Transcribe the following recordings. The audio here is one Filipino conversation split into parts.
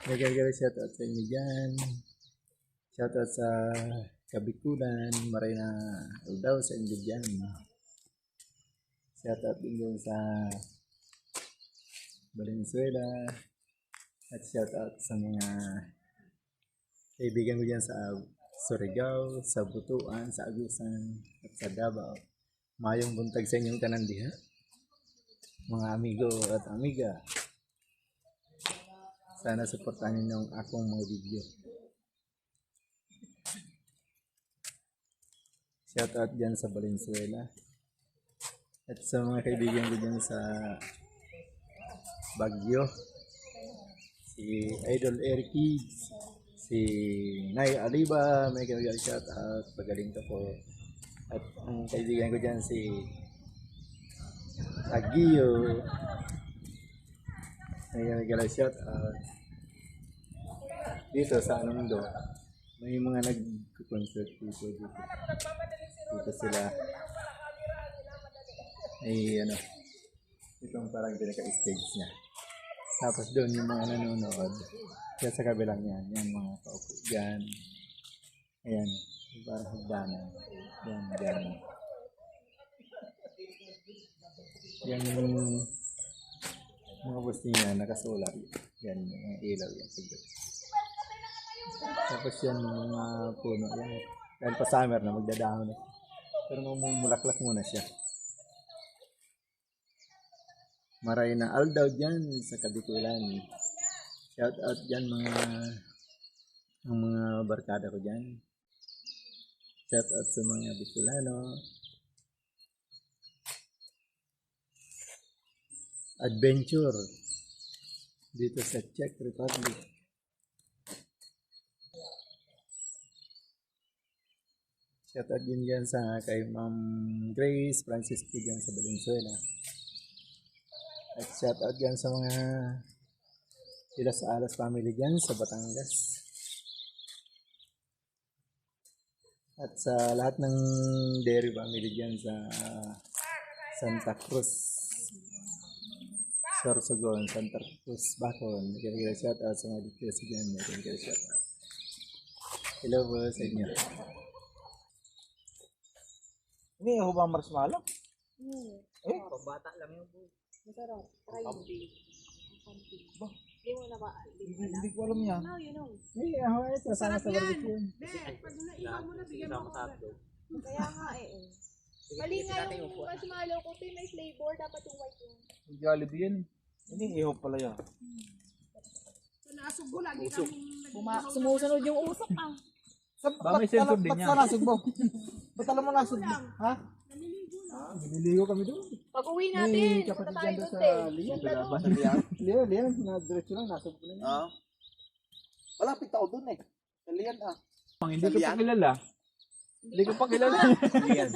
Nagagala shoutout sa inyo dyan. Shoutout sa Kabikulan, maray na daw sa inyo dyan. Shoutout din dyan sa Valenzuela. At shoutout sa mga kaibigan ko dyan sa Surigao, sa Butuan, sa Agusan, at sa Davao. Mayong buntag sa inyong tanan diha, mga amigo at amiga. Sana suportahan niyo ang akong mga video. Shoutout dyan sa Valenzuela. At sa mga kaibigan ko dyan sa Baguio. Si Idol Eric, si Nay Aliba, may kaibigan shoutout. Pagaling ka po. At ang kaibigan ko dyan si Agio. May kaibigan shoutout. Dito sa anong do, may mga nag-concert dito. Dito sila. Ay ano, itong parang pinaka-stage niya. Tapos doon yung mga nanonood. Kaya sa kabilang yan mga paupo dyan. Ayan, parang hagdanan. Yan, dyan. Yan yung mga poste niya, nakasulat. Yan, yung ilaw yan. Tapos yan, mga puno yan. Dahil pa summer na, magdadahon na. Pero mamumulaklak muna siya. Maray na aldaw dyan sa Kabikulan. Shout out dyan mga barkada ko dyan. Shout out sa mga Bicolano. Adventure dito sa Czech Republic. Shout out din dyan sa kay Ma'am Grace Francisco dyan sa Valenzuela. At shout out dyan sa mga Ilas Alas family dyan sa Batangas. At sa lahat ng dairy family dyan sa Santa Cruz, Sorsogon, Santa Cruz, Bacon. Kaya shout out sa mga dito dyan. Kaya shout out. Hello po sa inyo. Hindi ako ba marshmallow? Eh? Pambata lang yung po. Masarap. Try mo. Ba? Hindi mo na ba? Hindi ko alam yan. Now you know. Hey, ako ito. Sana sa barbecue. Pag naiwan mo na, bigyan mo Sama ako. tatlo. Kaya nga eh. Mali nga yung marshmallow ko. May flavor. Dapat yung white yung. Jollibee yan. Hindi, ihaw pala yan. Nasubo lagi kami Sumusunod yung usok ah. Ba may cellphone din yan? Ba't nasugbo? Ba't alam mo nasugbo? Ha? Nililigo kami doon. Pag uwi natin, punta kapatid tayo dyan doon sa din. Lian. Ganda doon. Lian, na-diretso lang. Nasa ko lang. Oo. Malapit ako dun eh. Sa Lian ah. Hindi ko pa kilala. Hindi ko pa kilala. Yan.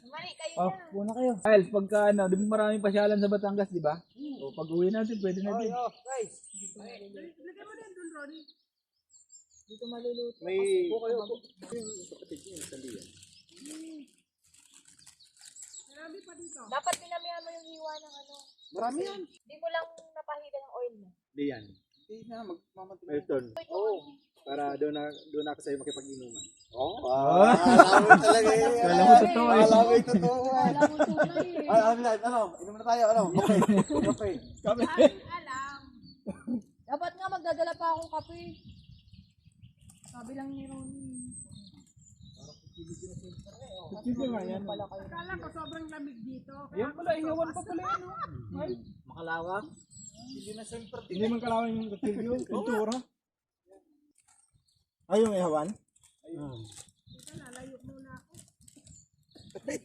Mali kayo Oh, na. muna kayo. Miles, pagka ano, di ba maraming pasyalan sa Batangas, di ba? O pag uwi natin, pwede na din. Guys. Lagyan mo din doon, Ronnie. Dito maluluto. May yung kapatid niya sa Lian. Marami pa dito. Dapat pinamihan mo yung hiwa ng ano. Marami yan. Hindi mo lang napahida ng oil mo. Lian. Hindi na, magmamadali. Ayrton. Oo. Para doon ako sa'yo makipag-inuman. Oo. Alam mo talaga eh. Kala mo totoo eh. Alam mo yung totoo eh. Wala mo tunay eh. Ano? Inom na tayo. Ano? Kape. Alam. Dapat nga magdadala pa akong kape. Sabi lang ni Ronnie. Sige nga yan. Akala ko sobrang lamig dito. Yan pala, ihawan pa pala yan. Makalawang. Hindi na siyempre. Hindi man kalawan yung kutsilyo. Yung tura. Ay, yung ihawan? Ito, lalayo muna ako.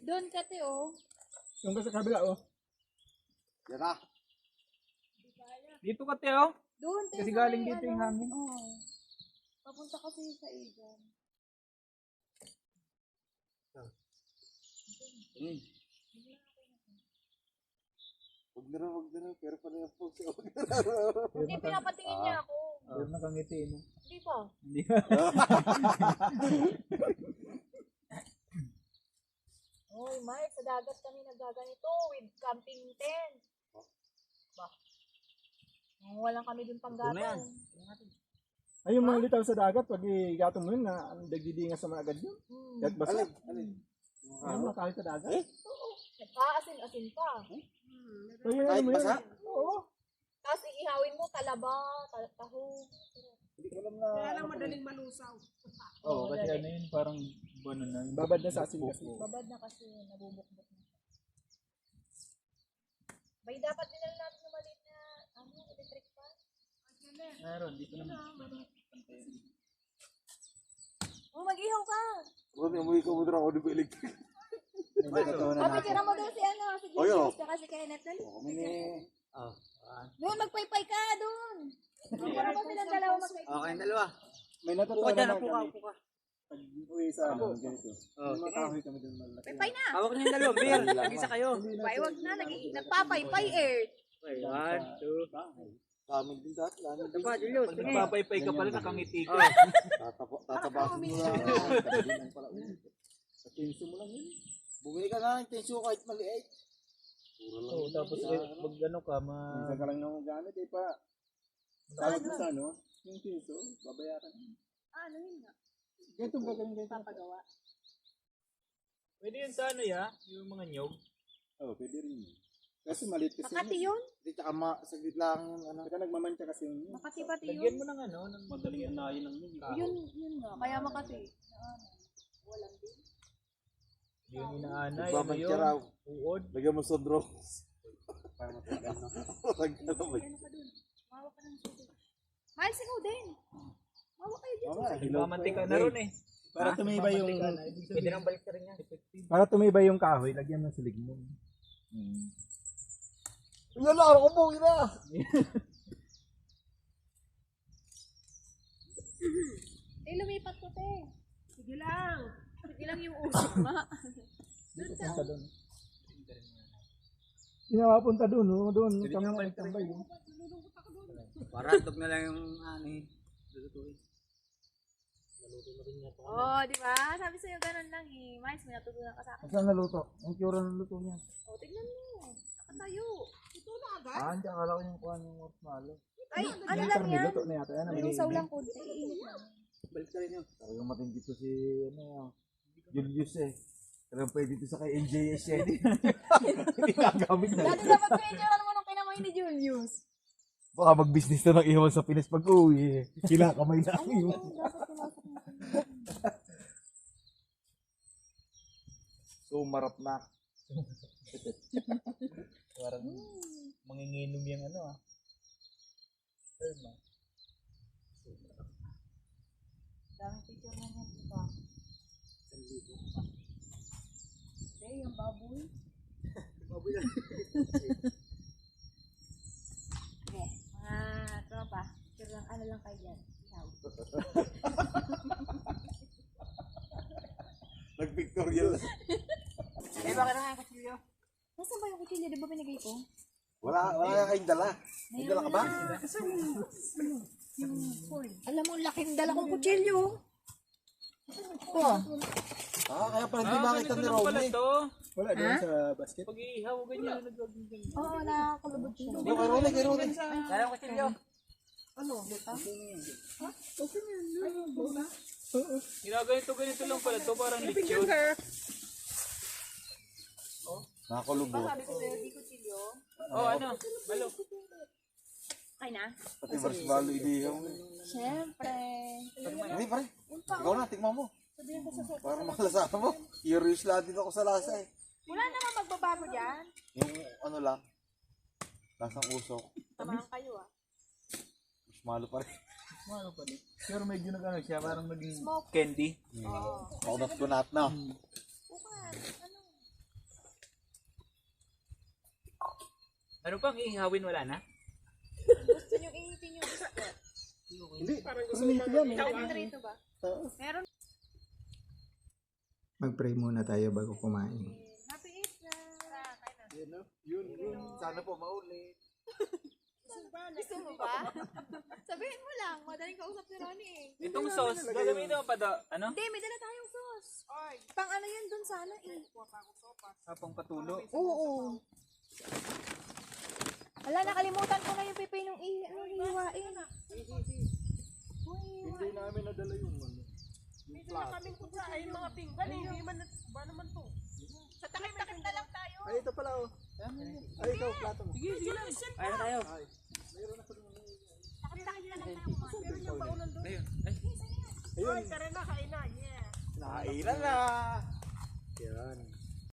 Doon kate oh. Yung sa kabila, oh. Yan na. Dito ka, Teo. Doon Kasi galing dito yung hangin. Oo. Papunta kasi sa Egan. Huwag na raw. Pero pala yung puso. Hindi, pinapatingin niya ako. Meron na kang ngiti, no? Hindi pa. Hindi. Hoy, Mike, sa dagat kami nagaganito with camping tent. Ba? Walang kami dun pang gatong. Ay, yung mga litaw sa dagat, pag igatong mo yun, na nagdidingas sa mga agad yun. Kahit basa. Ayun, mga kahit sa dagat. Nagkaasin-asin pa. Ayun, ano mo yun? Oo. Tapos iihawin mo talaba, taho. Kaya lang madaling malusaw. Oo, kasi ano yun, parang ano na. Babad na sa asin kasi. Babad na kasi nabubukbok na. Bay, dapat dinala natin na maliit na electric fan. Meron, dito naman. Mag-ihaw ka. Umuwi ka mo doon ako di electric. Papitira mo doon si si Jesus, saka si Kenneth dali. Doon, magpaypay ka doon. Para mo silang dalawa magpaypay. Okay, dalawa. May natutunan na kami. Pag uwi sa ganito. May mga kahoy kami doon malaki. Paypay na. Hawak niyo yung dalawa, beer. Mag-isa kayo. Pay, wag na. Nagpapaypay eh. 1, 2. Kamig din dati. Pag nagpapaypay ka pala, nakangiti ka. Tatabasin mo lang. Sa pinso mo lang yun. Bumili ka nga ng tenso kahit maliit. Oo, tapos pag ano ka, Minsan ka lang nang gamit eh pa. Tawag mo sa ano? Yung pinso, babayaran. Ano yun nga? Ganito ba ganito? Papagawa. pwede yun sa ano ya, yung mga nyog. Oo, pwede rin yun. Kasi maliit kasi Makati yun. Hindi, tsaka saglit lang yung ano. Saka nagmamantya kasi yun. Makati-pati Lagyan yun. mo ng ano, ng Madaling na yun ang yun. Yun nga. Kaya Makati. Walang din. Hindi yung inaanay, ano Nagbabantya yun, raw. uod. Lagyan mo sa drones. Para matagal na. Matagal na ba? Ano ka dun? Mawa ka ng susi. Miles, ikaw din. Mawa kayo dito. Mamantika na ron eh. Para tumibay yung Pwede nang balik ka rin yan. para tumibay yung kahoy, lagyan mo sa ligmon. Yan na, ako po, ina! Lumipat ko, te. Sige lang. Sige lang yung usok nga. Punta doon. Pinapunta doon, no? Doon kami nagtambay. No? Para tog na lang yung ano eh. Lulutuin. Oh, di ba? Sabi sa'yo ganun lang eh. Miles, may natutunan ka sa akin. Saan naluto? Ang tsura ng luto niya. Oh, tignan mo. Nakatayo. Ito na agad. Ah, hindi akala ko yung kuha ng marshmallow. Ay, ano lang yan? Luto na yata yan. May usaw lang konti. Iinit lang. Balik ka rin yun. Talagang matindi to si, ano, Julius eh. Talagang pwede to sa kay NJS yan. Ginagamit na. Dati dapat picture mo nung kinamay ni Julius. Baka mag-business na ng iwan sa Pinas pag uwi eh. Kinakamay na ang iwan. Sumarap na. Parang manginginom yung ano ah. Terma. Daming picture na yan. Ito. Hindi, yung baboy. Baboy yan. Okay, mga tropa. Picture lang, ano lang kayo dyan. Ikaw. Nag-pictorial. Eh, bakit na kutsilyo? Nasaan ba yung kutsilyo? Di ba binigay ko? Wala kayong dala. May dala ka ba? Alam mo, laking dala kong kutsilyo. Oh. Kaya pala hindi makita ni Pala Romy. to. Wala doon sa basket. Pag iihaw ganyan, nagagawin ganyan. Oo, nakakulubot siya. Yung kay Romy. Kaya ko silyo. Ganito lang pala to, parang lechon. Nakakulubo. Sabi ko sa'yo, di kutsilyo. Oh, ano? Malo. Okay na? Pati marshmallow inihaw. Siyempre. Hindi pare. Ikaw na, tingnan mo. Sabihin ko sa sopa. Para makalasa mo. Curious lang din ako sa lasa eh. Wala naman magbabago dyan. Yung ano lang. Lasang usok. Tamahan kayo ah. Marshmallow pa rin. Malo pa din. Pero medyo nag-ano siya, parang naging Smoke. candy. Oo. Makunat-kunat na. Bukan. Ano? Ano pang ihawin, wala na? Gusto nyo ihitin yung biscuit? Hindi, pumito yan eh. Ano rito ba? Meron. Mag-pray muna tayo bago kumain. Happy Easter! Yun. Sana po maulit. Gusto mo ba? Sabihin mo lang. Madaling kausap ni Ronnie eh. Itong sauce, gagamitin mo pa daw, ano? Hindi, may dala tayong sauce. Pang ano yan dun sana eh. Pang patulo. Oo. Wala, nakalimutan ko na yung pipinong hihiwain. Hindi namin nadala yung ano. Dito na kaming kusa ay mga pinggan eh. Hindi man ba naman to. Sa takip-takip na lang tayo. Ay, ito pala oh. Ay, ito, plato mo. Sige, sige lang. Ay na tayo. Takip-takip na lang tayo kumain. Meron yung baunan doon. Ayun. Ay. Ayun. Ay, tara na, kain na. Yeah. Nakailan na. Yan.